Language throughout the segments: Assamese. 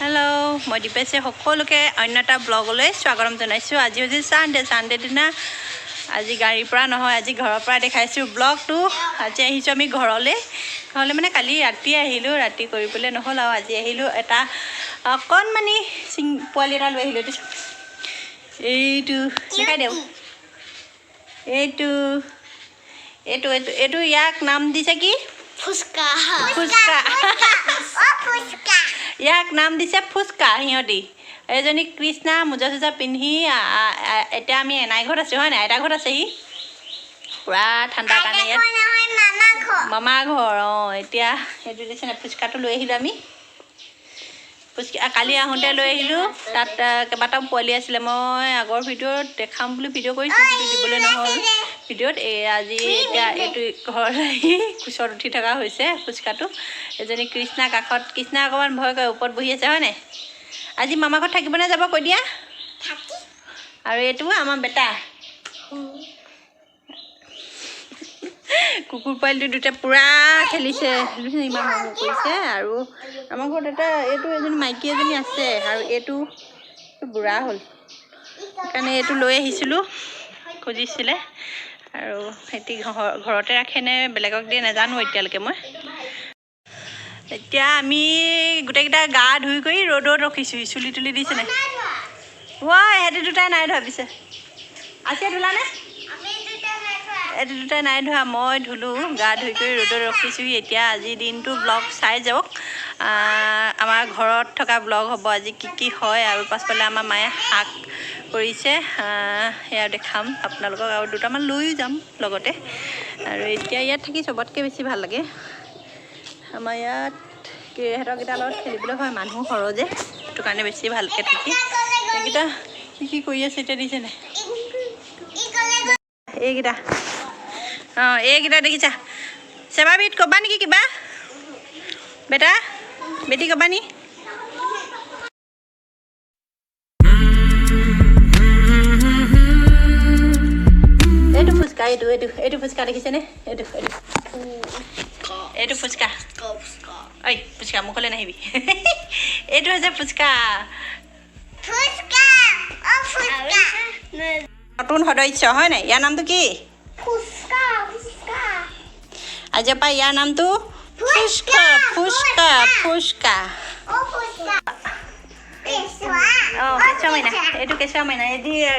হেল্ল' মই দীপেশে সকলোকে অন্য এটা ব্লগলৈ স্বাগতম জনাইছোঁ। আজি হৈছে চানডে দিনা আজি গাড়ীৰ পৰা নহয়, আজি ঘৰৰ পৰা দেখাইছোঁ ব্লগটো। আজি আহিছোঁ আমি ঘৰলৈ মানে কালি ৰাতি আহিলোঁ, ৰাতি কৰিবলৈ নহ'ল আৰু আজি আহিলোঁ। এটা অকণমানি পোৱালি এটা লৈ আহিলোঁ। এইটো দেখাই দিওঁ, এইটো ইয়াক নাম দিছে কি? ফুচকা। ইয়াক নাম দিছে ফুচকা। সিহঁতি এজনী কৃষ্ণা মোজা চোজা পিন্ধি এতিয়া আমি এনাই ঘৰত আছোঁ, হয় নাই? আইতা ঘৰত আছেহি, পূৰা ঠাণ্ডা কাৰণে ইয়াত মামা ঘৰ। এতিয়া সেইটো দিছে নাই, ফুচকাটো লৈ আহিলোঁ আমি। ফুচকা কালি আহোঁতে লৈ আহিলোঁ, তাত কেইবাটাও পোৱালি আছিলে। মই আগৰ ভিডিঅ'ত দেখাম বুলি ভিডিঅ' কৰিছোঁ, কিন্তু দিবলৈ নহ'ল ভিডিঅ'ত। আজি এতিয়া এইটো ঘৰত আহি কোচত উঠি থকা হৈছে ফুচকাটো। এজনী কৃষ্ণা কাষত, কৃষ্ণা অকণমান ভয় কৰে, ওপৰত বহি আছে, হয় নাই? আজি মামা ঘৰত থাকিবনে যাব কৈ দিয়া। আৰু এইটো আমাৰ বেটা কুকুৰ পোৱালিটো দুটা পূৰা খেলিছে, ইমান মৰম কৰিছে। আৰু আমাৰ ঘৰত এইটো এজনী মাইকী এজনী আছে, আৰু এইটো বুঢ়া হ'ল, সেইকাৰণে এইটো লৈ আহিছিলোঁ, খুজিছিলে। আৰু সিহঁতি ঘৰতে ৰাখেনে বেলেগক দিয়ে নাজানো এতিয়ালৈকে মই। এতিয়া আমি গোটেইকেইটা গা ধুই কৰি ৰ'দত ৰখিছোঁ। চুলি তুলি দিছে নাই? সিহঁতি দুটাই নাই ধোৱা পিছে। আছে ধুলানে? এইটো দুটাই নাই ধোৱা, মই ধুলোঁ। গা ধুই কৰি ৰ'দত ৰখিছোঁহি। এতিয়া আজিৰ দিনটো ব্লগ চাই যাওক, আমাৰ ঘৰত থকা ব্লগ হ'ব আজি কি হয়। আৰু পাছফালে আমাৰ মায়ে শাক কৰিছে, সেয়া দেখাম আপোনালোকক, আৰু দুটামান লৈও যাম লগতে। আৰু এতিয়া ইয়াত থাকি চবতকৈ বেছি ভাল লাগে। আমাৰ ইয়াত সিহঁতৰকেইটাৰ লগত খেলিবলৈ হয়, মানুহ সৰহ যে, সেইটো কাৰণে বেছি ভালকৈ থাকি। এইকেইটা কি কৰি আছে এতিয়া দিছে নাই? এইকেইটা দেখিছা? চেবাবিত ক'বা নেকি কিবা? বেটি ক'বা নি? এইটো ফুচকা, এইটো ফুচকা দেখিছেনে? এইটো ফুচকা। ঐ ফুচকা মুখলৈ নাহিবি। এইটো হৈছে ফুচকা। নতুন সদস্য, হয় নাই? ইয়াৰ নামটো কি? আজিৰ পৰা ইয়াৰ নামটো ফুচকা। কেঁচুৱা মাইনা, এইটো কেঁচুৱা মাইনা।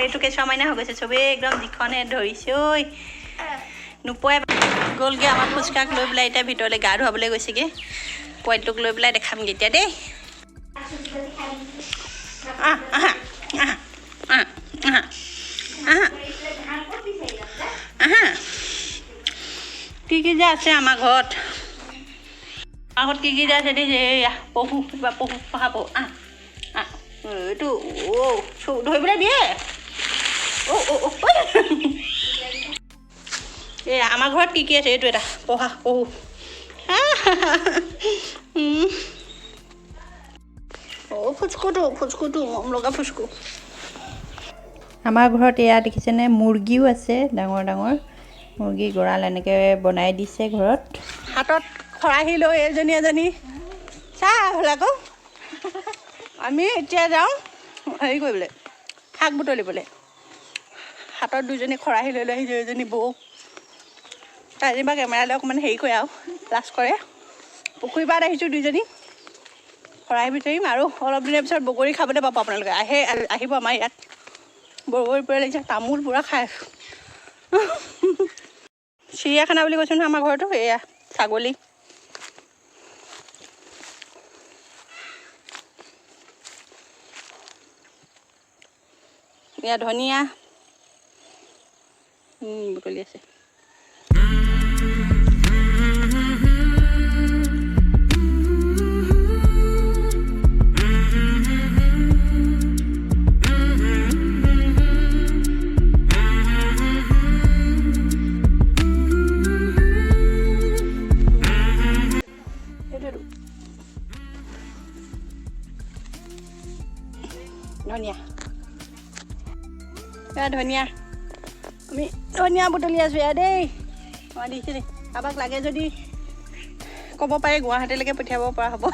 এইটো কেঁচুৱা মাইনা হৈ গৈছে, চবেই একদম যিখনে ধৰিছে। ঐ নোপোৱাই গ'লগৈ আমাৰ ফুচকাক লৈ পেলাই। এতিয়া ভিতৰলৈ গা ধুৱাবলৈ গৈছেগৈ। পোৱালিটোক লৈ পেলাই দেখামগৈ এতিয়া দেই। কি যে আছে আমাৰ ঘৰত, কি যে আছে দেই। এয়া পহু পহু এইটো ধৰিবলৈ দিয়ে। এয়া আমাৰ ঘৰত কি আছে, এইটো এটা পহু। ফুচকুটো মৰম লগা ফুচকু। আমাৰ ঘৰত এয়া দেখিছেনে, মুৰ্গীও আছে, ডাঙৰ ডাঙৰ মুৰ্গী গঁৰাল এনেকৈ বনাই দিছে ঘৰত। হাতত খৰাহি লৈ এজনী চাহ হ'ল আকৌ। আমি এতিয়া যাওঁ হেৰি কৰিবলৈ, শাক বুটলিবলৈ। হাতত দুজনী খৰাহি লৈ আহিছোঁ, এজনী বৌ। তাই যেনিবা কেমেৰালৈ অকণমান হেৰি কৰে আৰু লাজ কৰে। পুখুৰী পাৰত আহিছোঁ দুইজনী, খৰাহি বিচাৰিম। আৰু অলপ দিনৰ পিছত বগৰী খাবলৈ পাব আপোনালোকে। আহিব আমাৰ ইয়াত বগৰী পূৰা লাগিছে, তামোল পূৰা খাই আছোঁ। চিৰিয়াখানা বুলি কৈছোঁ নহয় আমাৰ ঘৰটো। এয়া ছাগলী, এয়া ধনিয়া বুটলি আছে। ধনিয়া আমি ধনিয়া বুটলি আছোঁ এয়া দেই। আমাৰ দিছে দেই, কাৰোবাক লাগে যদি ক'ব পাৰে, গুৱাহাটীলৈকে পঠিয়াব পৰা হ'ব।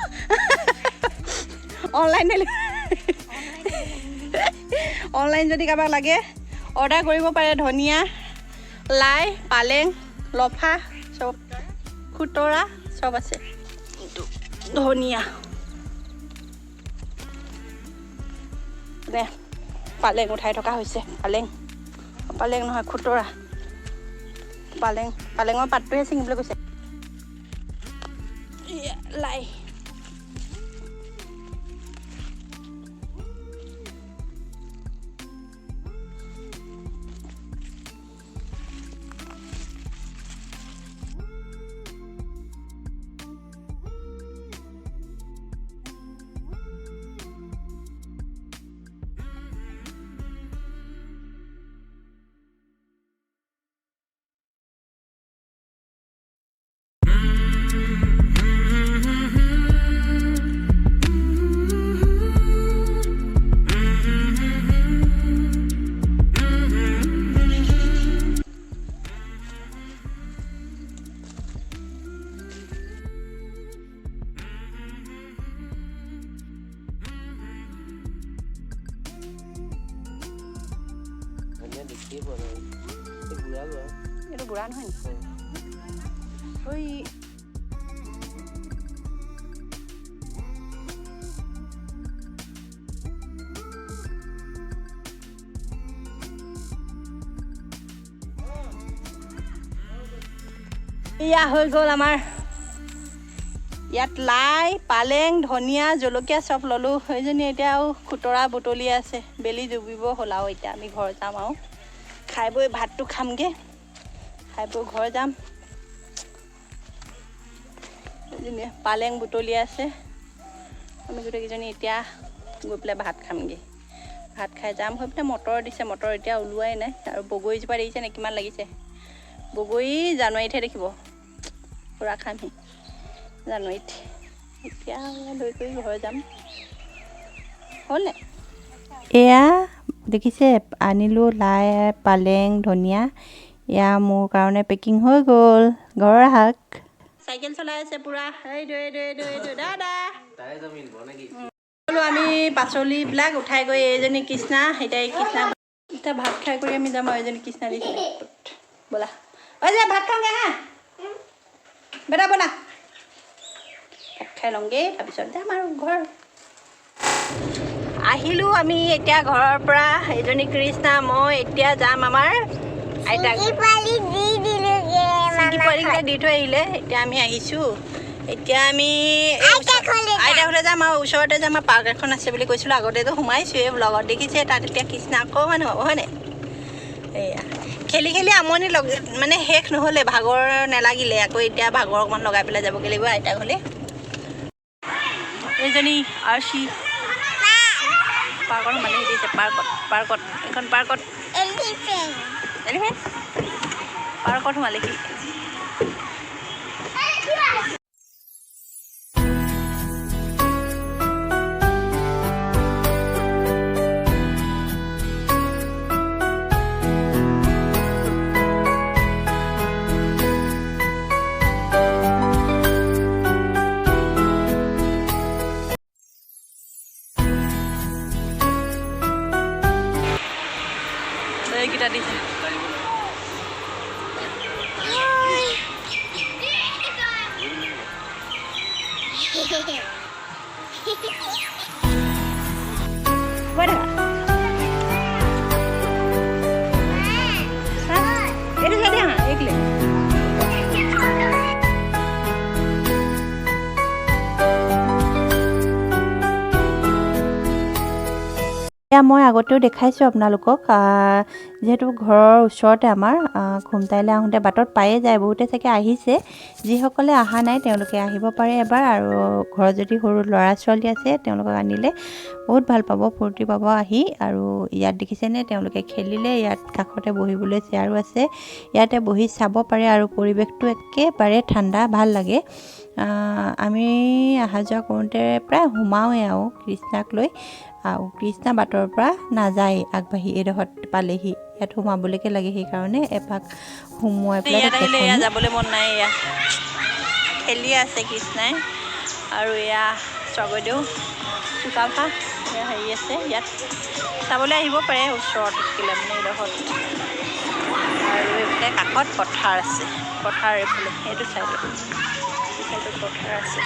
অনলাইন যদি কাৰোবাক লাগে অৰ্ডাৰ কৰিব পাৰে। ধনিয়া, লাই, পালেং, লফা চব, খুতৰা চব আছে। ধনিয়া দে, পালেং উঠাই থকা হৈছে। পালেং নহয়, খুতৰা। পালেঙৰ পাতটোহে ছিঙিবলৈ কৈছে। লাই এইটো বুঢ়া নহয় নি? ঐ এয়া হৈ গ'ল আমাৰ। ইয়াত লাই, পালেং, ধনিয়া, জলকীয়া চব ল'লোঁ। সেইজনী এতিয়া আৰু খুতৰা বুটলি আছে। বেলি ডুবিব হ'ল আৰু এতিয়া আমি ঘৰ যাম আৰু খাই বৈ ভাতটো খামগৈ। খাই বৈ ঘৰ যাম। পালেং বুটলি আছে। আমি গোটেইকেইজনী এতিয়া গৈ পেলাই ভাত খামগৈ। ভাত খাই যাম। হৈ পেলাই মটৰ দিছে, মটৰ এতিয়া ওলোৱাই নাই। আৰু বগৰীজোপা দেখিছে নে কিমান লাগিছে? বগৰী জানুৱাৰীতহে দেখিব। পূৰা খামহি জানুৱাৰীত। এতিয়া লৈ কৰি ঘৰ যাম। হ'লনে? এয়া দেখিছে, আনিলোঁ লাই, পালেং, ধনিয়া। এয়া মোৰ কাৰণে পেকিং হৈ গ'ল। ঘৰৰ শাক। চাইকেল চলাই আছে পূৰা। এইটো দাদা আমি পাচলিবিলাক উঠাই গৈ এইজনী কৃষ্ণা, এতিয়া ভাত খাই কৰি আমি যাম আৰু এইজনী কৃষ্ণা দিছে। ব'লা ঐ যে ভাত খাওঁগৈ হা বেটা, ব'লা ভাত খাই লওঁগৈ, তাৰপিছত যাম আৰু ঘৰ। আহিলোঁ আমি এতিয়া ঘৰৰ পৰা। এইজনী কৃষ্ণা, মই এতিয়া যাম আমাৰ আইতাক। পোৱালিকেইটা দি থৈ আহিলে। এতিয়া আমি আহিছোঁ। এতিয়া আমি আইতা ঘৰলৈ যাম আৰু ওচৰতে যে আমাৰ পাৰ্ক এখন আছে বুলি কৈছিলোঁ। আগতেতো সোমাইছোঁৱেই ব্লগত দেখিছে। তাত এতিয়া কৃষ্ণা অকণমান হ'ব হয়নে? এয়া খেলি খেলি আমনি মানে শেষ নহ'লে, ভাগৰ নেলাগিলে। আকৌ এতিয়া ভাগৰ অকণমান লগাই পেলাই যাবগৈ লাগিব আইতা ঘৰলৈ। এইজনী আৰচি পাৰ্কত সোমালে দিছে। পাৰ্কত এইখন পাৰ্কত এলিফেণ্ট পাৰ্কত সোমালেহি। এইকেইটা দিছে। মই আগতেও দেখাইছোঁ আপোনালোকক। যিহেতু ঘৰৰ ওচৰতে আমাৰ ঘুমটাইলৈ আহোঁতে বাটত পায়ে যায়। বহুতে চাগে আহিছে। যিসকলে অহা নাই তেওঁলোকে আহিব পাৰে এবাৰ। আৰু ঘৰত যদি সৰু ল'ৰা ছোৱালী আছে তেওঁলোকক আনিলে বহুত ভাল পাব, ফূৰ্তি পাব আহি। আৰু ইয়াত দেখিছেনে তেওঁলোকে খেলিলে। ইয়াত কাষতে বহিবলৈ চেয়াৰো আছে। ইয়াতে বহি চাব পাৰে আৰু পৰিৱেশটো একেবাৰে ঠাণ্ডা, ভাল লাগে। আমি অহা যোৱা কৰোঁতে প্ৰায় সোমাওঁৱে আৰু কৃষ্ণাক লৈ। আৰু কৃষ্ণা বাটৰ পৰা নাযায় আগবাঢ়ি, এইডোখৰত পালেহি। ইয়াত সোমাবলৈকে লাগে, সেইকাৰণে এপাক সোমোৱাই পেলাই ইয়াত আহিলে। এয়া যাবলৈ মন নাই। এয়া খেলি আছে কৃষ্ণাই। আৰু এয়া স্বৰ্গদেউ চুকাফা হেৰি আছে ইয়াত চাবলৈ আহিব পাৰে ওচৰত থাকিলে মানে এইডোখৰত আৰু এইফালে কাষত পথাৰ আছে পথাৰ এইফালে এইটো চাইডত পথাৰ আছে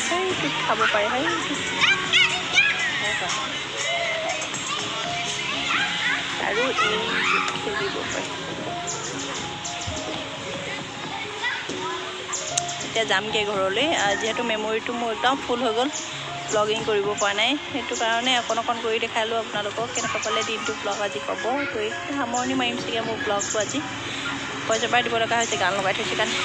সেইটোত খাব পাৰে আৰু এইটোত খেলিব পাৰে এতিয়া যামগৈ ঘৰলৈ যিহেতু মেমৰিটো মোৰ একদম ফুল হৈ গ'ল ব্লগিং কৰিব পৰা নাই সেইটো কাৰণে অকণ কৰি দেখালোঁ আপোনালোকক কেনেকুৱা পালে দিনটো ব্লগ আজি ক'ব তো সামৰণি মাৰিম চাগে মোৰ ব্লগটো আজি পইচা পাই দিব লগা হৈছে গান লগাই থৈছে কাৰণে